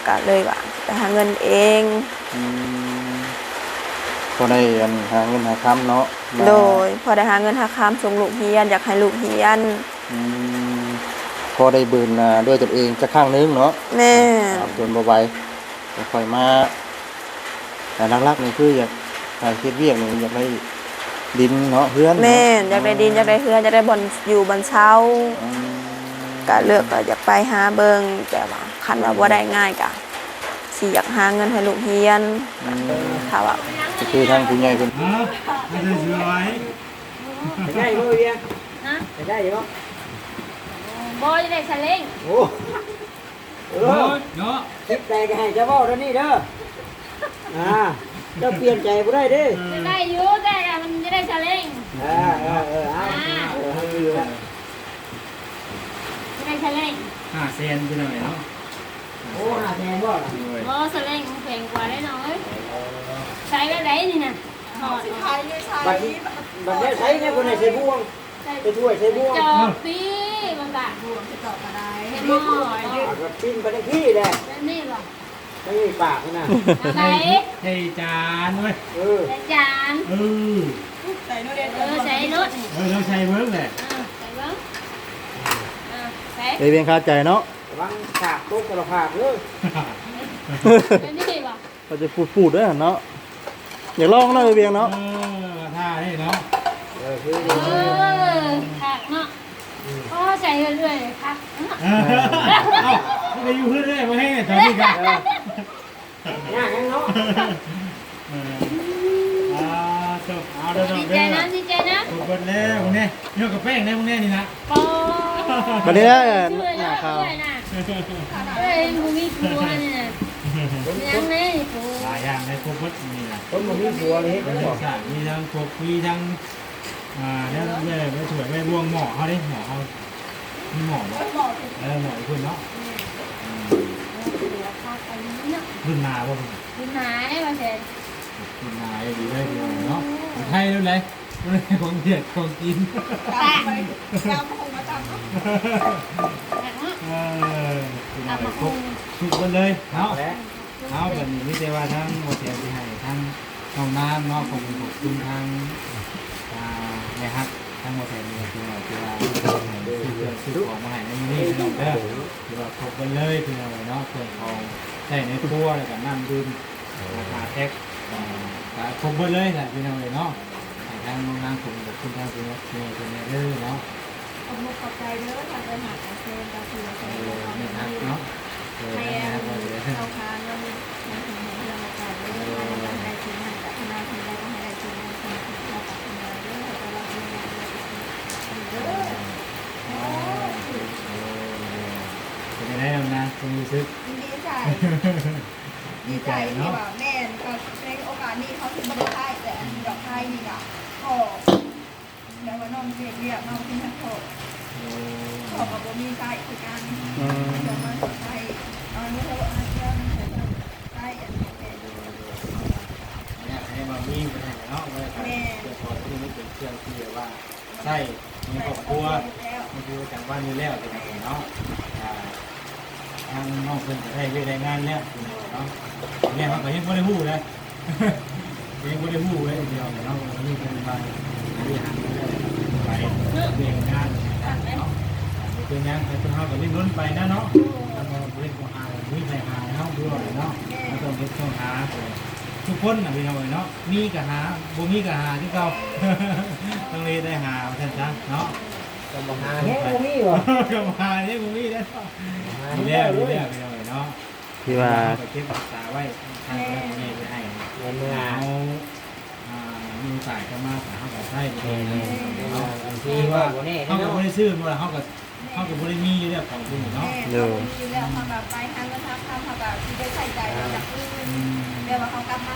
ก็เลยว่าไปหาเงินเอง พอได้หาเงินหาค้ำเนาะโดยพอได้หาเงินหาค้ำส่งลูกเรียนอยากให้ลูกเรียนพอได้บืนด้วยตนเองจะข้างนึงเนาะแม่จนบ่ไหวค่อยมาแต่หลักๆนี่คืออยากคิดเวียกนี่อยากได้ดินเนาะเฮือนแม่อยากได้ดินอยากได้เฮือนอยากได้บ่อนอยู่บ่อนเช่าก็เลือกก็อยากไปหาเบิ่งแต่ว่าคันว่าบ่ได้ง่ายก็สิอยากหาเงินให้ลูกเรียนถ้าว่าก็คือทางผู้ใหญ่เพิ่นไม่ได้สวยได้บ่เวียฮะได้อยู่บ่จะได้สลิงโอ้เนาะคิดแต่ก็ให้เจ้าเว้าเด้อนี่เด้อเจ้าเปลี่ยนใจบ่ได้เด้จะได้อยู่แต่มันจะได้สลิงให้อยู่จะได้สลิง5เซนพี่น้องเนาะโอ้5แสนบ่ล่ะบ่สลิงแพงกว่าได้น้อยใช้แบบไหนนี่น่ะสิขายเลยใช้บัดนี้ใช้เนี่ยบ่ได้ใช้บ่วงไปช่วยใช้บ่วงจอบปีมันก็บ่วงจะจอบก็ได้หม้อก็ปิ้นไปได้ที่แหละนี่บ่ไม่ปากนะไหนให้จานเว้ยจานใส่โน้ตใส่โน้ตเราใช้เบิ่งแหละใส่เบิ่งเพียงคาใจเนาะวางฉากตุ๊กกระพากเด้อนี่บ่ก็จะพูดด้วยเนาะอยากลองเนาะเพียงเนาะท่านี่เนาะคักเนาะก็ใส่เรื่อยๆคักไปอยู่เพื่อนได้มาให้ตอนนี้กันง่ายเนาะจบเอาเด้อดีใจนะดีใจนะถูกเบิดแล้วพวกนี้เนื้อกับแป้งได้พวกนี้นี่นะวันนี้หน้าข้าวเฮ้ยมึงมีผัวนี่นะยังไงผัวหลายอย่างในครบหมดนี่นะคนมึงมีผัวเลยมีทั้งครบมีทั้งแล้วไม่สวยไม่บวงหมอเขาดิหมอเขามีหมอเนาะหมอคุณเนาะรุ่นนาบ่รุ่นนาได้ป่ะเสร็จรุ่นนาดีเลยเนาะไทยรุ่นไรรุ่นของเด็ดของกินยำคงมาทำครบสุกกันเลยเนาะเอาแบบนี้ไม่ใช่ว่าทั้งโมเดลที่ให้ทั้งห้องน้ำเนาะของคุณทางนะครับทั้งโมเดลนี้คือว่าซื้อของมาให้ในนี้เนาะเด้อคือว่าครบกันเลยคืออะไรเนาะเครื่องของใส่ในครัวแล้วก็น้ำดื่มราคาแท็กครบกันเลยแหละคืออะไรเนาะทางน้ำผมกับคุณทางคุณเนี่ยเด้อเนาะขอบคุณขอบใจเด้อทางไปหาเซนตาคือใช่เนาะให้เราทานเรามีน้ำถึงเรื่องอะไรกันเรื่องอะไรได้ชิ้นนั้นกับทนายที่ได้ก็ให้ได้ชิ้นนั้นคนที่เราตัดทนายเรื่องแต่เราไม่ได้เป็นยังไงบ้างนะคุณรู้สึกดีใจที่แบบแม่ก็ในโอกาสนี้เขาถึงไม่ได้ไพ่แต่อันดอกไพ่นี่ก็พ่อแต่ว่าน้องเรียกน้องที่ทั้งพ่อกับบ่มีไส้คือการเดี๋ยวมันไส้เอาเนื้ออาเจียนไส้อันนี้เป็นให้มาวิ่งไปเนาะเลยครับเพื่อพอที่นี่เป็นเครื่องที่ว่าไส้มีครอบครัวมีครอบครัวจากบ้านนี้แล้วเป็นไงเนาะทางน้องเพิ่นจะได้ได้งานแล้วเนาะเนี่ยเขาก็ยังไม่ได้พูดเลยยังไม่ได้พูดเลยเดียวเนาะนี่เป็นไปที่หางไปเรียนงานเนาะเป็นงานให้คนเขาก็รีบล้นไปนะเนาะแล้วก็เล่นของหาวิ่งไปหาเนาะด้วยเนาะแล้วก็เล่นของหาทุกคนนะพี่น้องเนาะมีกับหาบ่มีกับหาที่เขาต้องเรียนได้หาท่านจ้ะเนาะก็บ่หาแฮะบ่มีบ่ก็มาเนี่ยบ่มีได้เนาะดีแล้วพี่น้องเนาะที่ว่าเก็บรักษาไว้ทางเราเนี่ยจะให้เงินเอามีสายก็มาสายเขาก็ใช้ไปเลยที่ว่าเขาก็ไม่ได้ซื้อมาเขาก็ไม่ได้มีอยู่แล้วของคุณเนาะมีอยู่แล้วเขาแบบไปทางกระทับทำเขาแบบที่ได้ใส่ใจจากอื่นเดี๋ยวว่าเขากลับมา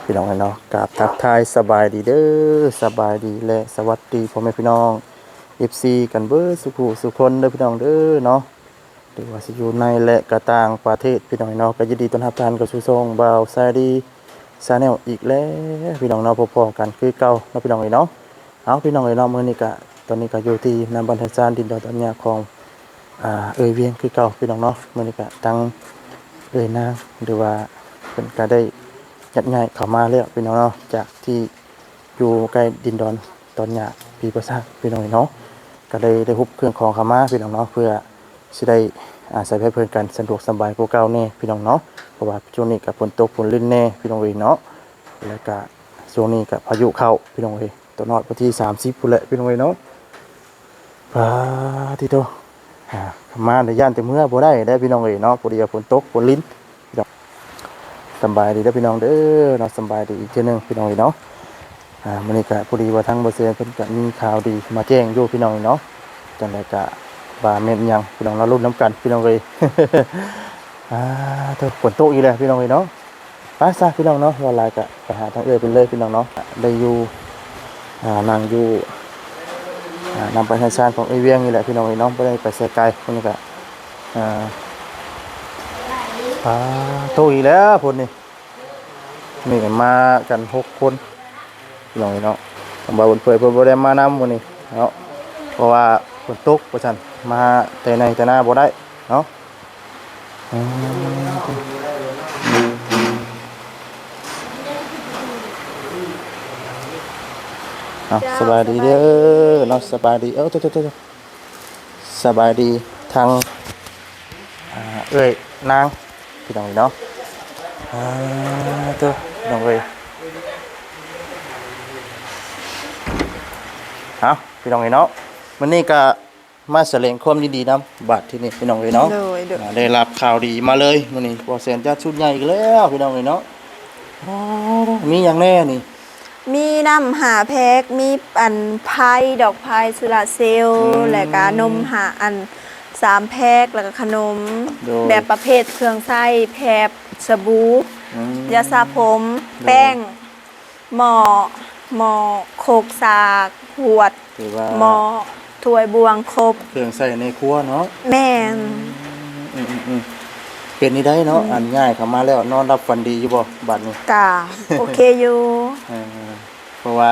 พี่น้องเนาะกราบทักทายสบายดีเด้อสบายดีและสวัสดีพ่อแม่พี่น้อง FC กันเบ้อสุขสุคนเด้อพี่น้องเด้อเนาะหรือว่าสิอยู่ในและกระต่างประเทศพี่น้องเนาะก็ยินดีต้อนรับท่านกับสู่ช่องบ่าวซาดี ชาแนลอีกแล้วพี่น้องเนาะพอๆกันคือเก่าเนาะพี่น้องเอ้ยเนาะเอาพี่น้องเอ้ยเนาะมื้อนี้ก็ตอนนี้ก็อยู่ที่นำบรรทัดซานดินดอนตะญาของเวียงคือเก่าพี่น้องเนาะมื้อนี้ก็ตั้งนางหรือว่าเพิ่นก็ได้ยัดย้ายเข้ามาแล้วพี่น้องเนาะจากที่อยู่ใกล้ดินดอนตอนญาปีประสาทพี่น้องเอ้ยเนาะก็ได้ฮุบเครื่องของเข้ามาพี่น้องเนาะเพื่อสิได้ใส่ให้เพิ่นกันสะดวกสบายกว่าเก่าแน่พี่น้องเนาะเพราะว่าช่วงนี้ก็ฝนตกฝนลื่นแน่พี่น้องเอ้ยเนาะแล้วก็ช่วงนี้ก็พายุเข้าพี่น้องเอ้ยตอนนอดวันที่30พุ่นแหละพี่น้องเอ้ยเนาะปาที่โตมาในย่านแต่เมื่อบ่ได้พี่น้องเอ้ยเนาะพอดีฝนตกฝนลิ้นพี่น้องสบายดีเด้อพี่น้องเด้อเนาะสบายดีอีกเทื่อนึงพี่น้องเอ้ยเนาะมื้อนี้ก็พอดีว่าทางบ่เซียนเพิ่นก็มีข่าวดีมาแจ้งอยู่พี่น้องเอ้ยเนาะจังได๋ก็ว่าแม่นหยังพี่น้องเราลุ้นน้ำกันพี่น้องเอ้ย เถอะฝนตกอีกแล้วพี่น้องเอ้ยเนาะไปซะพี่น้องเนาะว่าหลายก็ไปหาทางเอ้ยเป็นเลยพี่น้องเนาะได้อยู่นั่งอยู่นำไปให้ชานของไอ้เวียงนี่แหละพี่น้องไอ้น้องไม่ได้ไปเสียไกลคนนี้ก็โตอีกแล้วคนนี้นี่มากัน6 คนพี่น้องไอ้เนาะผมบอกเผยเพิ่นบ่ได้มานำวันนี้เนาะเพราะว่าฝนตกประชันมาแต่ในแต่หน้าบ่ได้เนาะสบายดีเด้อเนาะสบายดีสบายดีทางเอ้ยนางพี่น้องเนาะพี่น้องเอ้ยพี่น้องเนาะวันนี้ก็มาแสดงความยินดีนำบัตรที่นี่พี่น้องเนาะได้รับข่าวดีมาเลยวันนี้บ่แสนจะชุดใหญ่อีกแล้วพี่น้องเนาะมีอย่างแน่นี่มีน้ำหาแพ็กมีอันไผ่ดอกไผ่สุราเซลล์แล้วก็นมหาอัน3 แพ็กแล้วก็ขนมแบบประเภทเครื่องไส้แพบสบู่ยาสระผมแป้งหม้อโคกสากหวดหม้อถ้วยบวงครบเครื่องใส่ในครัวเนาะแม่นเป็นนี่ได้เนาะอันง่ายเข้ามาแล้วนอนรับฝันดีอยู่บ่บัดนี้จ้าโอเคอยู่เพราะว่า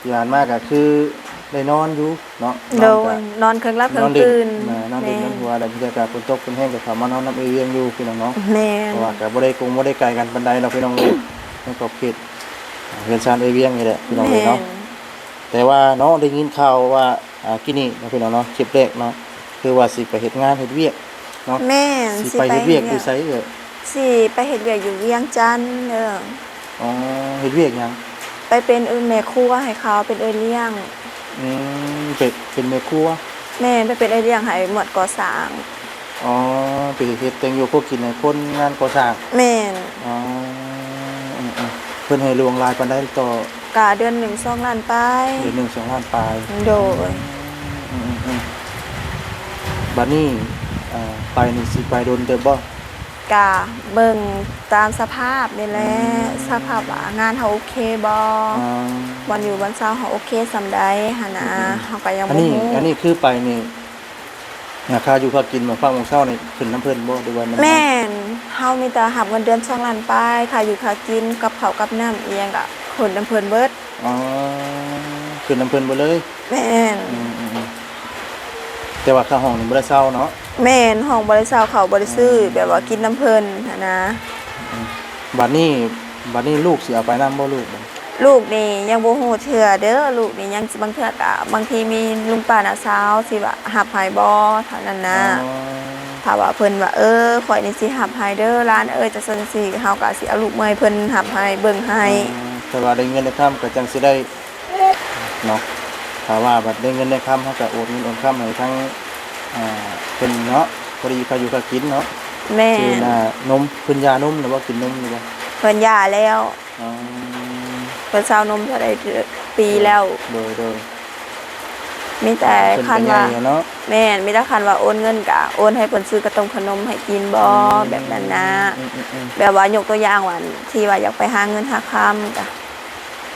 ที่ผ่านมาก็คือได้นอนอยู่เนาะนอนเครื่องรับเครื่องตื่นนอนดื่นหัวแล้วบรรยากาศฝนตกฝนแห้งก็เข้ามานอนน้ำเอียงอยู่พี่น้องเนาะแม่นเพราะว่าก็บ่ได้ไกลกันปานใดเราพี่น้องเอ้ยในขอบเขตเรือนชานเอียงนี่แหละพี่น้องเอ้ยเนาะแต่ว่าเนาะได้ยินข่าวว่ากินนี่พี่น้องเนาะคลิปแรกเนาะคือว่าสิไปเฮ็ดงานเฮ็ดเวียกเนาะแม่สิไปเฮ็ดเวียกอยู่ไสสิไปเฮ็ดเวียกอยู่เวียงจันทน์เฮ็ดเวียกหยังไปเป็นแม่ครัวให้เขาเป็นเลี้ยงเป็นแม่ครัวแม่ไปเป็นเลี้ยงให้หมวดก่อสร้างไปเฮ็ดแต่งอยู่พวกกินให้คนงานก่อสร้างแม่นเพิ่นให้ลวงลายปานใดต่อกะเดือน1 2 ล้านปลายเดือน1 2 ล้านปลายโดยบัดนี้ไปนี่สิไปโดนเด้อบ่กะเบิ่งตามสภาพนี่แหละสภาพว่างานเฮาโอเคบ่วันอยู่วันเสาร์เฮาโอเคส่ำใดหั่นน่ะเฮาก็ยังบ่รู้อันนี้คือไปนี่ค่าอยู่ค่ากินมื้อฟ้ามื้อเช้านี่ขึ้นน้ำเพิ่นบ่หรือว่าแม่นเฮามีแต่รับเงินเดือน2 ล้านปลายค่าอยู่ค่ากินกับข้าวกับน้ำอีหยังก็ขึ้นน้ำเพิ่นเบิดขึ้นน้ำเพิ่นบ่เลยแม่นแต่ว่าค่าห้องนี่บ่ได้เช่าเนาะแม่นห้องบ่ได้เช่าเขาบ่ได้ซื้อแบบว่ากินน้ำเพิ่นหั่นนะบัดนี้ลูกสิเอาไปนำบ่ลูกนี่ยังบ่ฮู้เทื่อเด้อลูกนี่ยังบางเทื่อก็บางทีมีลุงป้าน้าสาวสิว่ารับให้บ่เท่านั้นนะถ้าว่าเพิ่นว่าข่อยนี่สิรับให้เด้อหลานจังซั่นสิเฮาก็สิเอาลูกเมยเพิ่นรับให้เบิ่งให้แต่ว่าได้เงินได้ค้ำก็จังสิได้เนาะถ้าว่าบัดได้เงินได้ค้ำเฮาก็โอนเงินโอนค้ำให้ทั้งเพิ่นเนาะพอดีค่าอยู่ค่ากินเนาะแม่นมเพิ่นยานมหรือว่ากินนมหรือว่าเพิ่นยาแล้วเพิ่นเซานมเท่าใดปีแล้วโดยมีแต่คันว่าแม่นมีแต่คันว่าโอนเงินก็โอนให้เพิ่นซื้อกระต้มขนมให้กินบ่แบบนั้นนะแบบว่ายกตัวอย่างว่าที่ว่าอยากไปหาเงินหาคำก็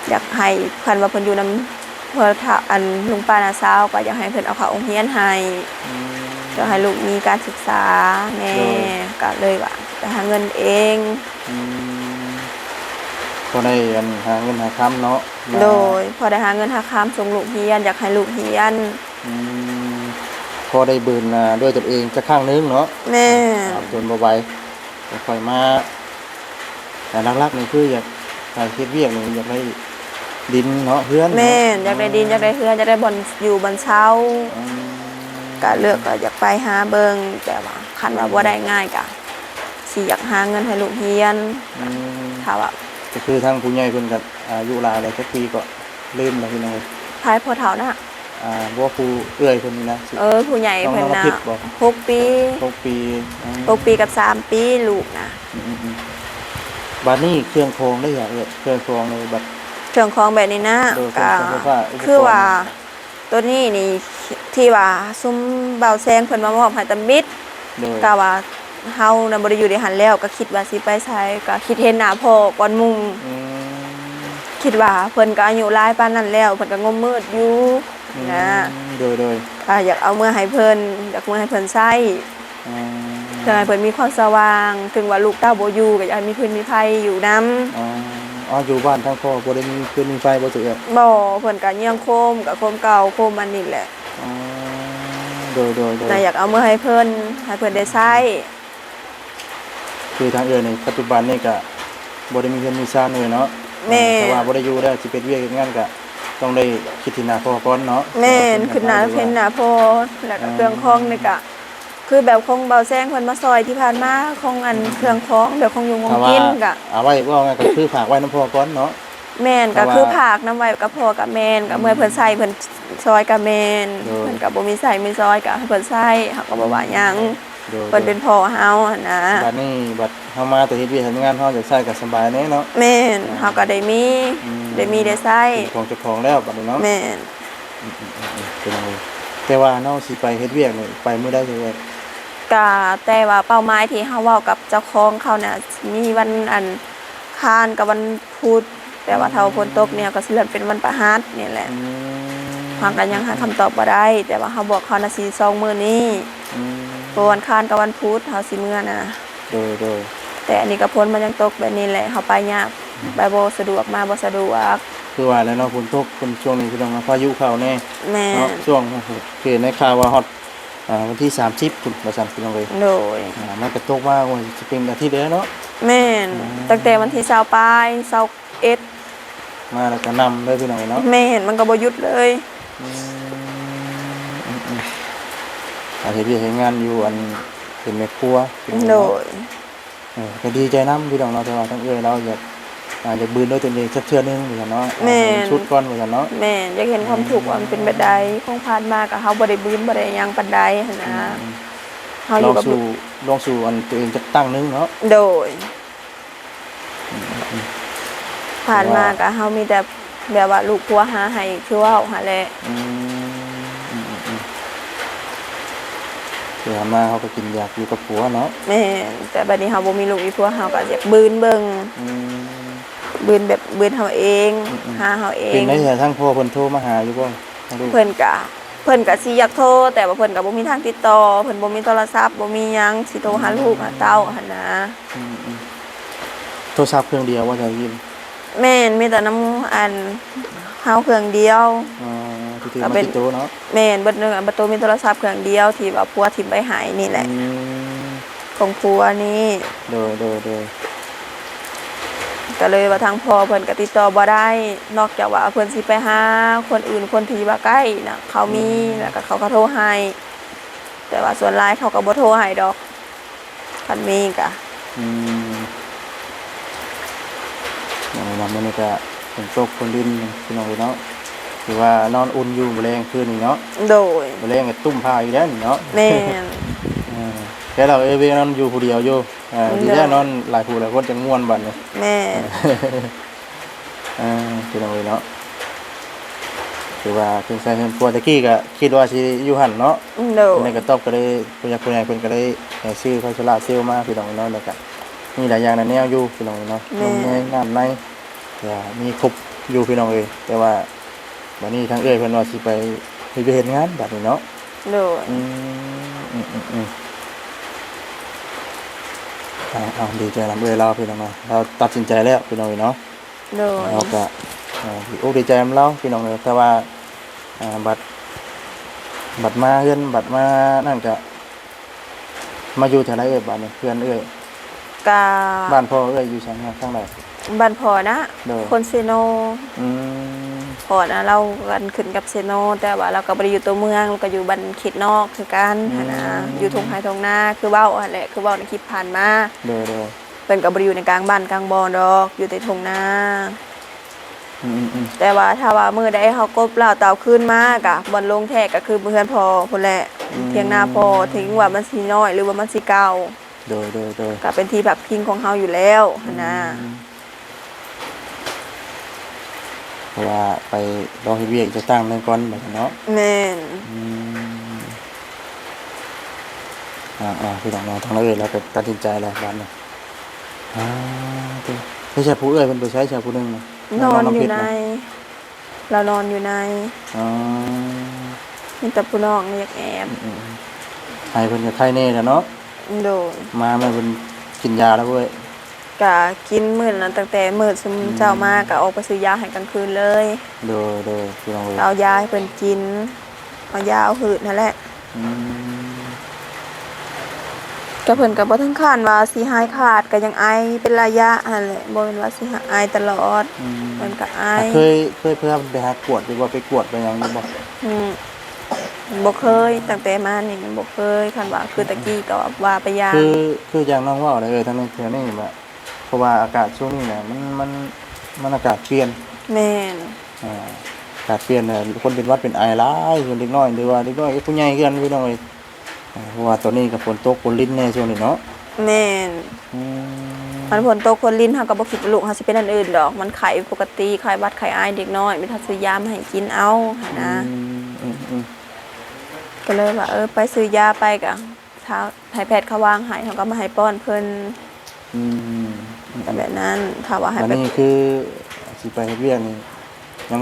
อยากให้คันว่าเพิ่นอยู่นำเพิ่นอันลุงป้าน้าสาวก็อยากให้เพิ่นเอาเข้าโรงเรียนให้จะให้ลูกมีการศึกษาแม่ก็เลยว่าไปหาเงินเอง ก็ได้อันหาเงินหาค้ำเนาะมา โดยพอได้หาเงินหาค้ำส่งลูกเรียนอยากให้ลูกเรียน อืมพอได้เบินด้วยตนเองจะข้างนึงเนาะ แม่ จนบ่ไหวก็ค่อยมาแต่หลักๆนี่คืออยากไปเฮ็ดเวียกนี่อยากได้ดินเนาะเพื่อน แม่อยากได้ดินอยากได้เฮือนอยากได้บ่อนอยู่บ่อนเช่า อืม ก็เลือกก็อยากไปหาเบิ่งแต่ว่าคันว่าบ่ได้ง่ายก็สิอยากหาเงินให้ลูกเรียน อืม ถ้าว่า ก็คือทางผู้ใหญ่เพิ่นก็อายุหลายแล้วจักปีก็ลืมแล้วพี่น้อง ภายพ่อเฒ่านะ บ่ผู้เอื้อยเพิ่นนี่นะสิ ผู้ใหญ่เพิ่น น้อง น่ะ คิดบ่ 6 ปี 6 ปีอืม 6 ปีกับ 3 ปีลูกนะ อืมบัดนี้เครื่องโครงได้อย่างเครื่องโครงในบัด เครื่องของแบบนี้นะ โดย ก็ เครื่องไฟฟ้าอุปกรณ์ คือว่าตัวนี้นี่ที่ว่าซุ้มเบาแซงเพิ่นมามอบให้ตำมิด โดย ก็ว่าเฮาน่ะบ่ได้อยู่ในหันแล้วก็คิดว่าสิไปไสก็คิดเห็นหน้าพ่อก่อนหมุ่ง อืม คิดว่าเพิ่นก็อายุหลายปานนั้นแล้วเพิ่นก็งมมืดอยู่นะ โดย ก็อยากเอามือให้เพิ่นอยากมือให้เพิ่นใช้ อืม เพื่อให้เพิ่นมีความสว่าง ถึงว่าลูกเต้าบ่อยู่ก็อยากให้มีเพิ่นมีไผอยู่นํ อ๋ออยู่บ้านทั้งพ่อบ่ได้มีคืนมีไฟบ่เสือ บ่เพิ่นก็ยังโคมก็โคมเก่าโคมอันนี้แหละ อ๋อโดย น่ะอยากเอามือให้เพิ่นได้ใช้ คือทางเอื้อในปัจจุบันนี่ก็บ่ได้มีเงินมีซ่านเลยเนาะ แม่ แต่ว่าบ่ได้อยู่แล้วสิเป็นเวียกเฮ็ดงานก็ต้องได้คิดที่หน้าพ่อก่อนเนาะ แม่นขึ้นหน้าเพิ่นหน้าพ่อแล้วก็เครื่องของนี่ก็คือแบบคงเบาแซงเพิ่นมาซอยที่ผ่านมาคงอันเครื่องของแบบคงอยู่งง ถ้าว่า กินก็ เอาไว้ว่าไงก็คือฝากไว้นำพ่อก่อนเนาะ แม่น แต่ ก็ ว่า คือผากน้ำไว้กับพ่อกับแม่นก็เมื่อเพิ่นใส่เพิ่นซอยกับแม่น โดย เพิ่นก็บ่มีใส่มีซอยก็ให้เพิ่นใส่เฮาก็บ่ว่าหยัง โดย เพิ่นเป็นพ่อเฮาหั่นนะ บัดนี้บัดเฮามาแต่เฮ็ดเวียกเฮ็ดงานเฮาจะใช้ก็สบายแน่เนาะ แม่นเฮาก็ได้มี อืม ได้ใส่ เป็นของเจ้าของแล้วบัดนี้เนาะ แม่น เป็นจังไดแต่ว่าเนาะสิไปเฮ็ดเวียกนี่ไปมื้อใดจังได๋ ก็แต่ว่าเป้าหมายที่เฮาเว้ากับเจ้าของเขาน่ะมีวันอันคานกับวันพุธแต่ว่าถ้าฝนตกเนี่ยก็สิเลื่อนเป็นวันพฤหัสนี่แหละ อืม เฮาก็ยังหาคำตอบบ่ได้ แต่ว่าเฮาบอกเขาน่ะสิ2มื้อนี้ อืม เพราะวันคานกับวันพุธเฮาสิมื้อน่ะ โดย แต่อันนี้ก็พ้นมันยังตกแบบนี้แหละเขาไปยากไปบ่สะดวกมาบ่สะดวก คือว่าแล้วเนาะฝนตกคนช่วงนี้พี่น้องพายุเข้าแน่ แม่ เนาะช่วงคือในข่าวว่าฮอตวันที่30พุ่นว่าซั่นพี่น้องเอ้ย โดย มันก็ตกมาว่าสิเป็นอาทิตย์แล้วเนาะ แม่นตั้งแต่วันที่20ปลาย21 มาแล้วก็นำเลยพี่น้องเอ้ยเนาะ แม่นมันก็บ่หยุดเลย อาเฮ็ดเวียกเฮ็ดงานอยู่อันเป็นแม่ครัวพี่น้อง โด เนาะ ย ก็ดีใจนํพี่น้องเนาะแต่ว่าทั้งเอ้ยเราอยากบืนด้วยตนเองสักเทื่อนึงว่าซั่นเนาะชุดก่อนว่าซั่นเนาะ แม่นอยากเห็นความทุกข์ว่ามันเป็นแบบใดคงผ่านมาก็เฮาบ่ได้บืนบ่ได้หยังปานใดหันนะเฮาอ ลอยู่ ง กับ สู่อันตัวเองจักตั้งนึงเนาะ โดย ผ่านมาก็เฮามีแต่แบบว่าลูกผัวหาให้คือเว้าหาแหละ เดี๋ยวมาเขาก็กินยาอยู่กับผัวเนาะ แม่นแต่บัดนี้เฮาบ่มีลูกมีผัวเฮาก็อยากบืนเบิ่ง บืนแบบบืนเฮาเองหาเฮาเอ เป็น ง ได้แต่ทั้งพ่อเพิ่นโทรมาหาอยู่บ่ทั้งลูก เพิ่นก็สิอยากโทรแต่ว่าเพิ่นก็บ่มีทางติดต่อเพิ่นบ่มีโทรศัพท์บ่มีหยังสิโทรหาลูกหาเต้าหั่นนะ โทรศัพท์เครื่องเดียวว่าจะยิน แม่นมีแต่น้ำอันเฮาเครื่องเดียว ที่ถือ ก็ มา เป็น ติดโตเนาะ แม่นเบิดนึงอันประตูมีโทรศัพท์เครื่องเดียวที่ว่าผัวทิ่มไปหายนี่แหละของผัวนี่ โดย ก็เลยว่าทางพ่อเพิ่นก็ติดต่อบ่ได้นอกจากว่าเพิ่นสิไปหาคนอื่นคนที่ว่าใกล้น่ะเขามีแล้วก็เขาก็โทรให้แต่ว่าส่วนหลายเขาก็บ่โทรให้ดอกคันมีก็ วันนี้ก็ฝนตกฝนดินพี่น้องเนาะถือว่านอนอุ่นอยู่มื้อแรงคืนนี้เนาะ โดย มื้อแรงก็ตุ้มผ้าอยู่แล้วนี่เนาะ แม่น แต่เราเวนอนอยู่ผู้เดียวอยู่ทีแรกนอนหลายผู้หลายคนจะง่วนบัดนี้ แม่น พี่น้องเนาะคือว่าเพิ่นใส่เพิ่นปัวตะกี้ก็คิดว่าสิอยู่หั่นเนาะ โด เพิ่ ย นก็ตอบก็ได้ผู้ใหญ่เพิ่นก็ได้ซื้อไฟโซล่าร์เซลล์มาพี่น้องเนาะแล้วก็มีหลายอย่างในแนวอยู่พี่น้องเนาะนมเนยน้ำในมีครบอยู่พี่น้องเอ้ยแต่ว่าบัดนี้ทางเอ้ยเพิ่นว่าสิไปเฮ็ดงานบัดนี้เนาะ โดย เอาดีใจนำเอ้ยเราพี่น้องเนาะเราตัดสินใจแล้วพี่น้องเนาะ โดย เราก็ดีอกดีใจนำเราพี่น้องเลยแต่ว่าบัตรมาเฮือนบัตรมานั่นก็มาอยู่แถวไหนเอ่ยบ้านนี่เพื่อนเอ่ย กา บ้านพ่อเอ่ยอยู่ชั้นข้างไหน บ้านพอนะ โดย คนเซโน อืม พอนะเรากันขึ้นกับเซโน แต่ว่าเราก็บ่ได้อยู่ตัวเมืองเราก็อยู่บ้านเขตนอกคือกันหั้นนะอยู่ทุ่งไร่ทุ่งนาคือเว้าหั่นแหละคือเว้าในคลิปผ่านมา โดยโดย เพิ่นก็บ่ได้อยู่ในกลางบ้านกลางบ่อดอกอยู่ในทุ่งนา อืม แต่ว่าถ้าว่ามื้อใดเฮากบเหล้าเต่าขึ้นมาก็บ่อนลงแท้ก็คือเพื่อนพอพุ่นแหละเถียงนาพอถึงว่ามันสิน้อยหรือว่ามันสิเก่า โดยโดย ก็เป็นที่พักพิงของเฮาอยู่แล้วหั้นนะ เพราะว่าไปลองเฮ็ดเวียกจะตั้งนึงก่อนแบบนั้นเนาะ แม่น พี่น้องทางเราเอ่ยเราก็ตัดสินใจแล้วบ้านนี้ไม่ใช่ผู้เอ่ยมันไปใช้ใช่ผู้หนึงนะ นอนอยู่ ำเพชร ใน นะ เรานอนอยู่ใน อ๋อ มีแต่ผู้น้องเรียกแอบ ให้เพิ่นก็ไข้แน่แล้วเนาะ โดย มาแม่เพิ่นกินยาแล้วเว้ย ก็กินมื้อนั้นตั้งแต่มื้อซุมเจ้ามาก็ออกไปซื้อยาให้กลางคืนเลย โดยพี่น้องเอ้ย เอายาให้เพิ่นกินเอายาเอาหืดนั่นแหละ อืม ก็เพิ่นก็บ่ถึงขั้นว่าสิหายขาดก็ยังไอเป็นระยะหั่นแหละบ่แม่นว่าสิหายไอตลอดเพิ่นก็ไอ เคยเพื่อไปหากวดหรือว่าไปกวดไปหยังบ่ อืมบ่เคยตั้งแต่มานี่มันบ่เคยคันว่าคือตะกี้ก็ว่าไปยาม คืออย่างน้องเว้าเลยทั้งนี้เทื่อนี้แบบเพราะว่าอากาศช่วงนี้เนี่ยมันอากาศเปลี่ยน แม่น อากาศเปลี่ยนเนี่ยคนเป็นหวัดเป็นไอหลายคนเด็กน้อยหรือว่าเด็กน้อยผู้ใหญ่คือกันพี่น้องเอ้ยเพราะว่าตอนนี้ก็ฝนตกฝนลิ้นแน่ช่วงนี้เนาะ แม่น อืม มันฝนตกคนลิ้นเฮาก็บ่คิดว่าลูกเฮาสิเป็นอันอื่นดอก มันไข้ปกติไข้หวัดไข้อายเด็กน้อยมีทัซื้อยามาให้กินเอาหั่นนะ อืม ก็เลยว่าไปซื้อยาไปก็ถ้าให้แพทย์เขาวางให้เขาก็มาให้ป้อนเพิ่น อืม ก็แบบนั้นถ้าว่าให้ อัน ไป นี้คือสิไปเฮ็ดเวียกนี่ยัง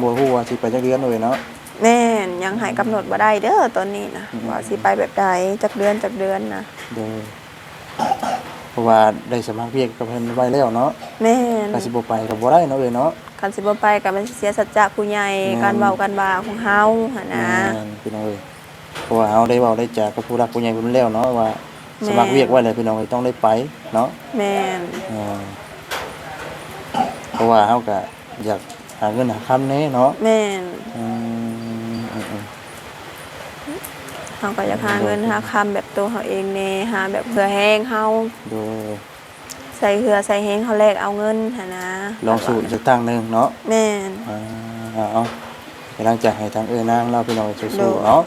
บ่ฮู้ว่าสิไปจักเดือนเลยเนาะ แม่นยังให้กำหนดบ่ได้เด้อตอนนี้นะว่าสิไปแบบใดจักเดือนนะ โดยเพราะว่าได้สมัครเวียกกับเพิ่นไว้แล้วเนาะ แม่น ก็สิบ่ไปก็บ่ได้เนาะเอ้ยเนาะ คันสิบ่ไปก็มันสิเสียสัจจะผู้ใหญ่การเว้ากันว่าของเฮาหั่นนะ พี่น้องเอ้ยเพราะว่าเฮาได้เว้าได้จากับผู้รักผู้ใหญ่เพิ่นแล้วเนาะว่าสมัครเวียกไว้แล้วพี่น้องเอ้ยต้องได้ไปเนาะ แม่น เพราะว่าเฮาก็อยากหาเงินหาคำแน่เนาะ แม่น อืม เฮาก็อยากหาเงินหาคำแบบตัวเฮาเองแน่หาแบบเพื่อแห้งเฮา โดย ใส่เหือใส่แห้งเฮาแลกเอาเงินหั่นนะ ลองสูตรสักตั้งหนึงเนาะ แม่น เอากำลังจะให้ทางนางเราพี่น้อง โด สู้ ย ๆเนาะ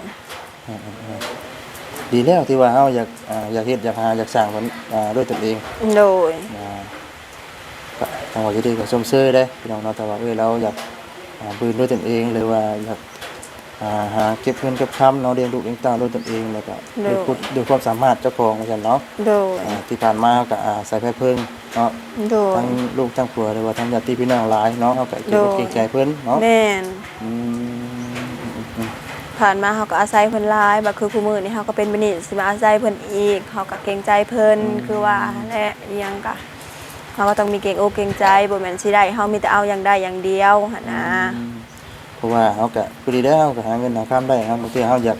ดีแล้วที่ว่าเฮาอยากเฮ็ดอยากหาอยากสร้างมันด้วยตนเอง โดย ก็ทางว่าจะดีก็ชมเชยได้พี่น้องเนาะแต่ว่าเราอยากบืนด้วยตนเองหรือว่าอยากหาเก็บเงินเก็บคำเนาะเลี้ยงลูกเลี้ยงเต้าด้วยตนเองแล้วก็ด้วยความสามารถเจ้าของว่าซั่นเนาะ โดย ที่ผ่านมาก็ใส่แพ้เพิ่งเนาะ โดย ทั้งลูกทั้งผัวหรือว่าทั้งญาติพี่น้องหลายเนาะเฮาก็เกรงใจเพิ่นเนาะ แม่น อืม ผ่านมาเฮาก็อาศัยเพิ่นหลายบัดคือผู้มื้อนี้เฮาก็เป็นบัดนี้สิมาอาศัยเพิ่นอีกเฮาก็เกรงใจเพิ่นคือว่าแหละอีหยังก็เฮาก็ต้องมีเกรงอกเกรงใจบ่แม่นสิได้เฮามีแต่เอาอย่างใดอย่างเดียวหั่นนะ เพราะว่าเฮาก็พอดีแล้วเฮาก็หาเงินหาคำได้ครับบางทีเฮาอยาก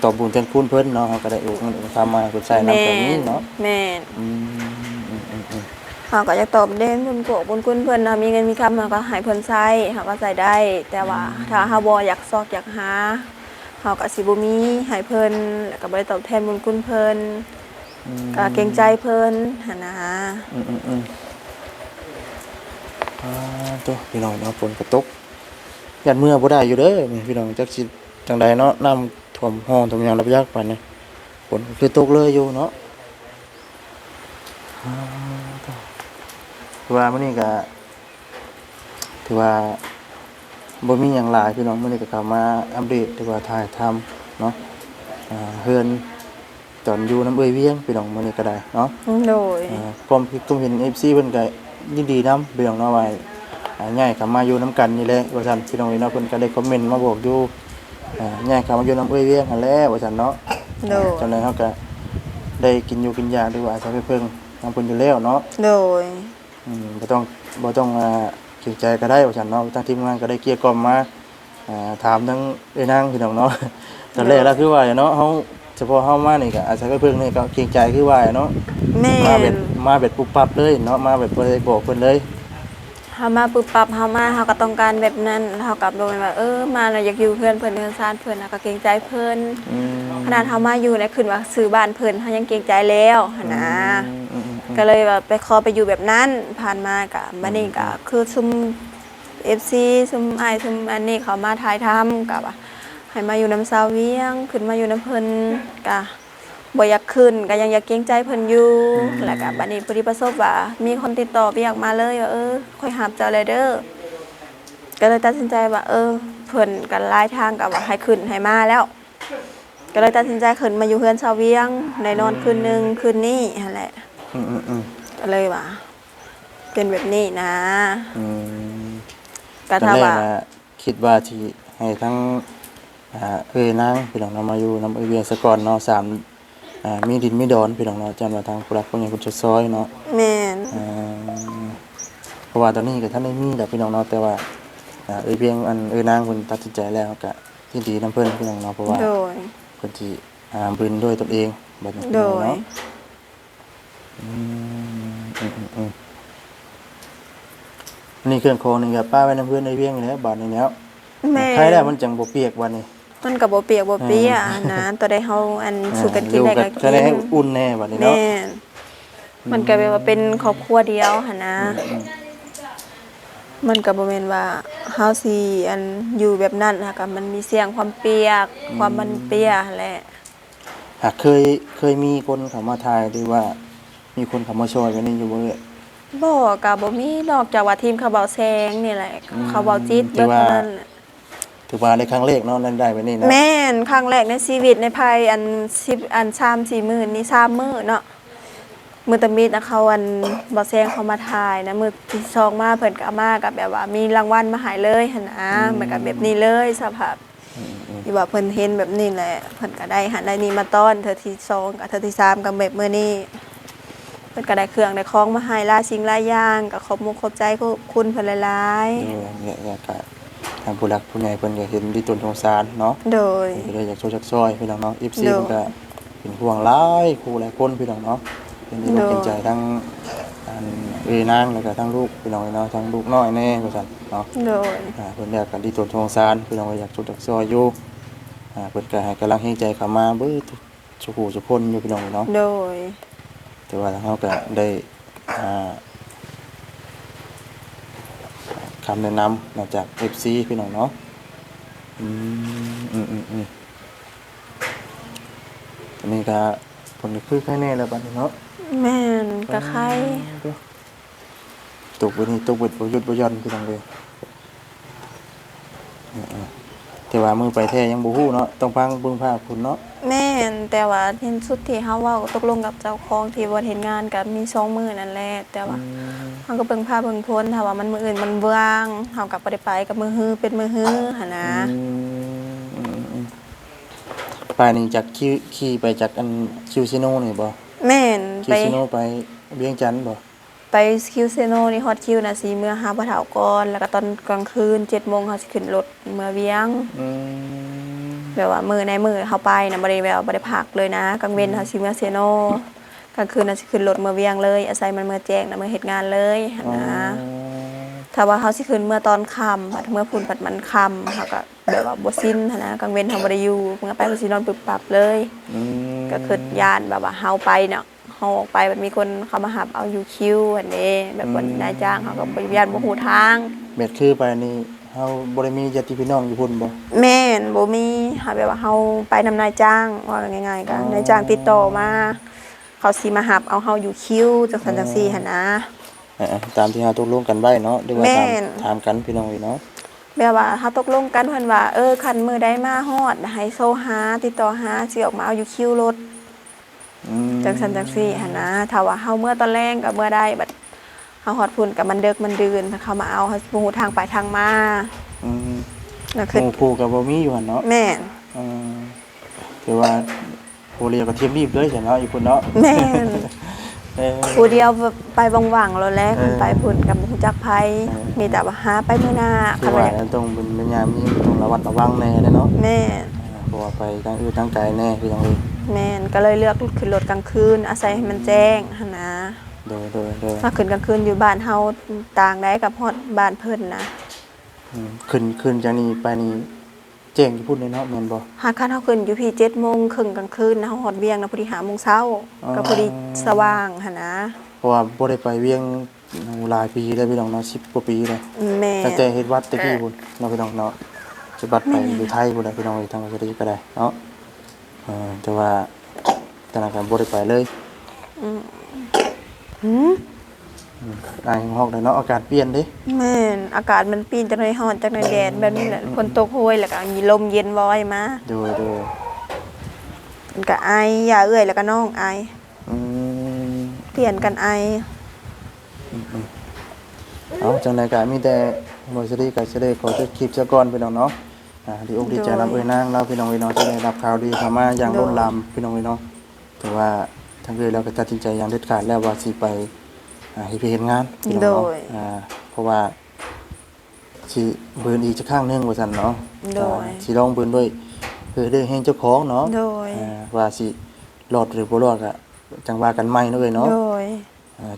ตอบบุญแทนคุณเพิ่นเนาะเฮาก็ได้โอ้เงินทำมาให้เพิ่นใช้นำแบบนี้เนาะ แม่น อืม เฮาก็อยากตอบแทนบุญกุบุญคุณเพิ่นนะมีเงินมีคำเฮาก็ให้เพิ่นใช้เฮาก็ใช้ได้ แต่ว่าถ้าเฮาบ่อยากซอกอยากหาเฮาก็สิบ่มีให้เพิ่นแล้วก็บ่ได้ตอบแทนบุญคุณเพิ่นก็เกรงใจเพิ่นหั่นนะ ตัวพี่น้องเนาะฝนก็ตกยันเมื่อบ่ได้อยู่เด้อนี่พี่น้องจักสิจังใดเนาะน้ำท่วมห้องท่วมหยังระยะปานนี้ฝนคือตกเลยอยู่เนาะถือว่ามื้อนี้ก็ถือว่าบ่มีหยังหลายพี่น้องมื้อนี้ก็เข้ามาอัปเดตหรือว่าถ่ายทำเนาะเฮือนตอนอยู่น้ำเอ้ยเวียงพี่น้องมื้อนี้ก็ได้เนาะ โดย ความคิดความเห็น FC เพิ่นก็ยินดีนํเรื่องเนาะว่าง่ายเข้ามาอยู่นํกันนี่แหละว่าซั่นพี่น้องเนาะเพิ่นก็ได้คอมเมนต์มาบอกอยู่ง่ายเข้ามาอยู่น้ำเอ้ยเวียงนั่นแหละว่าซั่นเนาะ โดย จังได๋เฮาก็ได้กินอยู่กินยาหรือว่าอาศัยไปเพิ่งทางเพิ่นอยู่แล้วเนาะ โดย บ่ต้อง บ่ต้องเกรงใจก็ได้ว่าซั่นเนาะทางทีมงานก็ได้เกลี้ยกล่อมมาถามทั้งเอ้นางพี่น้องเนาะ ตอนแรกแล้วคือว่าเนาะเฮาเฉพาะเฮามานี่ก็อาจจะก็เพิ่งนี่ก็เกรงใจคือว่าเนาะ แม่ มาแบบปุ๊บปั๊บเลยเนาะมาแบบบ่ได้บอกเพิ่นเลย เฮามาปึ๊บปั๊บเฮามาเฮาก็ต้องการแบบนั้นเฮากับโดยว่ามาแล้วอยากอยู่เพื่อนเพิ่นเฮือนซ่านเพิ่นน่ะก็เกรงใจเพิ่น อืม ขนาดเฮามาอยู่ในขึ้นว่าซื้อบ้านเพิ่นเฮายังเกรงใจแล้วหั่นนะ อืม ก็เลยแบบไปขอไปอยู่แบบนั้นผ่านมาก็บัดนี้ก็คือซุม FC ซุมอ้ายซุมอันนี้เขามาถ่ายทำก็ว่าให้มาอยู่น้ำสาวเวียงขึ้นมาอยู่น้ำเพิ่นก็บ่อยากขึ้นก็ยังอยากเกรงใจเพิ่นอยู่แล้วก็บัดนี้พอดีประสบว่ามีคนติดต่อไปอยากมาเลยว่าค่อยรับเจ้าเลยเด้อก็เลยตัดสินใจว่าเพิ่นก็หลายทางก็ว่าให้ขึ้นให้มาแล้ว ก็เลยตัดสินใจขึ้นมาอยู่เฮือนสาวเวียงได้นอนคืนนึงคืนนี้นั่นแหละ อืม ก็เลยว่าเป็นแบบนี้นะ อืม ก็ ตอน ถ้า แรก ว่า น่ะคิดว่าที่ให้ทั้งนางพี่น้องเนาะมาอยู่นำเวียงซะก่อนเนาะมีดินมีดอนพี่น้องเนาะจันว่าทางผู้รักผู้ใหญ่คุณจะซอยเนาะ แม่น เพราะว่าตอนนี้ก็ท่านได้มีแต่พี่น้องเนาะแต่ว่าเวียงนางเพิ่นตัดสินใจแล้วก็ยินดีนํเพิ่นพี่น้องเนาะเพราะว่า โดย เพิ่นสิบืนด้วยตนเองบัดนี้ โดย เนาะนี่เครื่องโคนี่ก็ป้าไว้นํเพิ่นในเวียงนี่แหล้วบาดนี้แล้ว แม่ ใครแล้วมันจังบ่เปียกบัดนี้ มันก็บ่เปียกบ่เปียกนะตัวใดเฮาสู่กันกินได้ก็ จะ กิ ได้ให้ น อุ่นแน่บัดนี้เนาะ แม่นมันก็แบบว่าเป็นครอบครัวเดียวหั่นนะ มันก็บ่แม่นว่าเฮาสิอยู่แบบนั้นค่ะก็มันมีเสี่ยงความเปียกความมันเปียกแหละ หากเคยมีคนเข้ามาทายหรือว่ามีคนเข้ามาช่วยไว้นี่อยู่บ่เอ่ย บ่ก็บ่มีนอกจากว่าทีมเขาเบาแซงนี่แหละเขาเบาจิต ถื เบิ อ ด ว่า เท่านั้นแหละ ถือว่าในครั้งแรกเนาะนั่นได้ไว้นี่นะ แม่นครั้งแรกในชีวิตในภัย3-4 มื้อนี่3มื้อเนาะมื้อตะมิดนะเขาบ่แซงเขามาถ่ายนะมื้อที่สองมาเพิ่นก็เอามากับแบบว่ามีรางวัลมาให้เลยหั่นนะเหมือนกับแบบนี้เลยสภาพที่ว่าเพิ่นเห็นแบบนี้แหละเพิ่นก็ได้หันได้นี่มาต้อนเทื่อที่สองกับเทื่อที่สามกับแบบมื้อนี้เพิ่นก็ได้เครื่องได้ของมาให้หลายสิ่งหลายอย่างก็ขอบมุกขอบใจคุณเพิ่นหลายๆ เนี่ยก็ทางผู้หลักผู้ใหญ่เพิ่นก็เห็นดีตนสงสารเนาะ โดย ก็เลยอยากช่วยจักซอยพี่น้องเนาะ FC โดย เพิ่นก็เป็นห่วงหลายคู่หลายคนพี่น้องเนาะเป็นที่ โดย เป็นใจทั้งนางแล้วก็ทั้งลูกพี่น้องเนาะทั้งลูกน้อยแน่ว่าซั่นเนาะ โดย เพิ่นอยากกันดีตนสงสารพี่น้องก็อยากช่วยจักซอยอยู่เพิ่นก็ให้กำลังใจเข้ามาเบิดทุกผู้ทุกคนอยู่พี่น้องเนาะ โดย แต่ว่าทางเราก็ได้คำแนะนำมาจาก FC พี่น้องเนาะตอนนี้ก็ผลคือแค่แน่แล้วบัดนี้เนาะ แม่นกะไข่ ตกไปนี่ตกเบิดบ่หยุดบ่หย่อนพี่น้องเลยแต่ว่ามือไปแท้ยังบ่ฮู้เนาะต้องฟังเบิ่งภาพคุณเนาะ แม่นแต่ว่าที่สุดที่เฮาเว้าตกลงกับเจ้าของที่บ่เฮ็ดงานก็มี2มื้อนั่นแหละแต่ว่าเฮาก็เบิ่งภาพเบิ่งผลถ้าว่ามันมื้ออื่นมันว่างเฮาก็บ่ได้ไปกับมื้อฮื้อเป็นมื้อฮื้อหั่นนะ ไปนี่จากขี่ไปจากคิวซิโนนี่บ่ แม่น คิ ไป วซิโนไปเวียงจันทน์บ่ ไปคิวเซโนนี่ฮอตคิวน่ะสิเมื่อหาบ่เฒ่าก่อนแล้วก็ตอนกลางคืน 7:00 นเฮาสิขึ้นรถเมื่อเวียง แบบว่ามือในมือเขาไปนะบริแบบบริพักเลยนะกลางเว้นเขาชิเมื่อเซโนกลางคืนเขาสิขึ้นรถเมื่อเวียงเลยอาศัยมันเมื่อแจ้งนะเมื่อเหตุงานเลยนะถ้าว่าเขาสิขึ้นเมื่อตอนค่ำผัดเมื่อพุ่นผัดมันค่ำเขาก็แบบว่าบ่สิ้นนะกลางเว้นเขาบ่ได้อยู่เมื่อไปก็สินอนปึบปับเลยก็คือยานแบบว่าเฮาไปเนาะเฮาออกไปมันมีคนเขามาหับเอาอยู่คิวอันนี้แบบวันนายจ้างเขาก็บ่ยานบ่ฮู้ทาง เบ็ดคือไปนี่เฮาบ่ได้มีญาติพี่น้องอยู่พุ่นบ่ แม่นบ่มีหาแบบว่าเฮาไปนำนายจ้างว่าง่ายๆก็นายจ้างติดต่อมาเขาสิมาหับเอาเฮาอยู่คิวจังซั่นจังซี่หั่นนะ ตามที่เฮาตกลงกันไว้เนาะหรือว่า แม่น ถามกันพี่น้องเนาะ แบบว่าเฮาตกลงกันเพิ่นว่าคันมื้อใดมาฮอดให้โทรหาติดต่อหาสิออกมาเอาอยู่คิวรถจังซั่นจังซี่หั่นนะถ้าว่าเฮาเมื่อตอนแรงก็เมื่อได้บัดเฮาฮอดพุ่นก็มันดึกมันดื่นถ้าเขามาเอาเฮาสิบ่ฮู้ทางไปทางมานั่น ห คือ มู่ผู้ก็บ่มีอยู่หั่นเนาะ แม่น ถือว่าโอเลียก็เทียมรีบเลยใช่เนาะอยู่พุ่นเนาะ แม่น ผู้เดียวไปว่างๆแล้วแหละคันไปพุ่นกับบ่ฮู้จักไผมีแต่ว่าหาไปมื้อหน้า คือว่าต้องเป็นยามมีต้องระวัดระวังแน่เนาะ แม่น เพราะว่าไปทางอื่นทางไกลแน่พี่น้องเอ้ย แม่นก็เลยเลือกขึ้นรถกลางคืนอาศัยให้มันแจ้งหั่นนะ โดย ถ้าขึ้นกลางคืนอยู่บ้านเฮาต่างได้กับฮอดบ้านเพิ่นนะ ขึ้นจากนี้ไปนี่แจ้งอยู่พุ่นเลยเนาะแม่นบ่ หากคันเฮาขึ้นอยู่พี่7:30นกลางคืนนะเฮาฮอดเวียงนะพอดี5:00 นเช้าก็พอดีสว่างหั่นนะ เพราะว่าบ่ได้ไปเวียงหลายปีแล้วพี่น้องเนาะ10กว่าปีแล้ว แม่ ตั้งแต่เฮ็ดวัดตะกี้พุ่นเนาะพี่น้องเนาะสิบัดไปอยู่ไทยพุ่นแหละพี่น้องเอ้ยทางก็ได้เนาะแต่ว่าตอนนั้นก็บ่ได้ไปเลย หืม อายฮอกได้เนาะอากาศเปลี่ยนเด้ แม่นอากาศมันปีนจักหน่อยร้อนจักหน่อยแดดแบบนี้แหละฝนตกโหยแล้วก็มีลมเย็นวอยมา โดย มันก็ไออย่าเอื้อยแล้วก็น้องไอ อืม เปลี่ยนกันไอ เอาจังไดก็มีแต่บ่สิได้ก็สิได้ขอจบคลิปซะก่อนพี่น้องเนาะดีอกดีใจนำเอ้ยนางเราพี่น้องพี่น้องที่ได้รับข่าวดีเข้ามาอย่างล้นหลามพี่น้องพี่น้องแต่ว่าทางเอ้ยเราก็ตัดสินใจอย่างเด็ดขาดแล้วว่าสิไปเฮ็ดเวียกเฮ็ดงานพี่น้องเนาะเพราะว่าสิเบิ่นอีกจะข้างหนึงว่าซั่นเนาะสิลองเบิ่นด้วยเพื่อได้แห่งเจ้าของเนาะ โดย ว่าสิรอดหรือบ่รอดก็จังว่ากันใหม่เนาะเอ้ยเนาะ โดย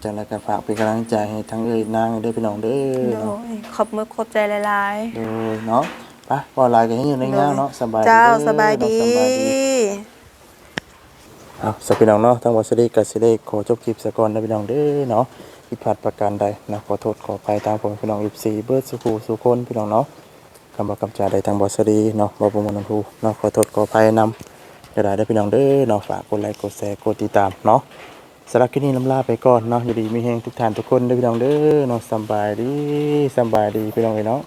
จังได๋ก็ฝากเป็นกำลังใจให้ทั้งเอ้ยนางเด้อพี่น้องเด้อ โด เนาะ ยขอบมือขอบใจหลาย โดยเนาะไปบ่หลายก็ให้อยู่ในงานเนาะสบาย ๆ ดี เจ้า เด้อ สบายดี เนาะสบายดีเอาสักพี่น้องเนาะทั้งวัสดีก็สิได้ขอจบคลิปซะก่อนนะพี่น้องเด้อเนาะผิดพลาดประการใดนะขอโทษขออภัยตามผมพี่น้อง14เบิดสุคนพี่น้องเนาะคำบ่คำจาใดทางบ่สดีเนาะบ่ประมวลนำผู้เนาะขอโทษขออภัยนำจะได้เด้อพี่น้องเด้อเนาะฝากกดไลค์กดแชร์กดติดตามเนาะสำหรับคลิปนี้ลำลาไปก่อนเนาะอยู่ดีมีแฮงทุกท่านทุกคนเด้อพี่น้องเด้อเนาะสำบายดีพี่น้องเอ้ยเนาะ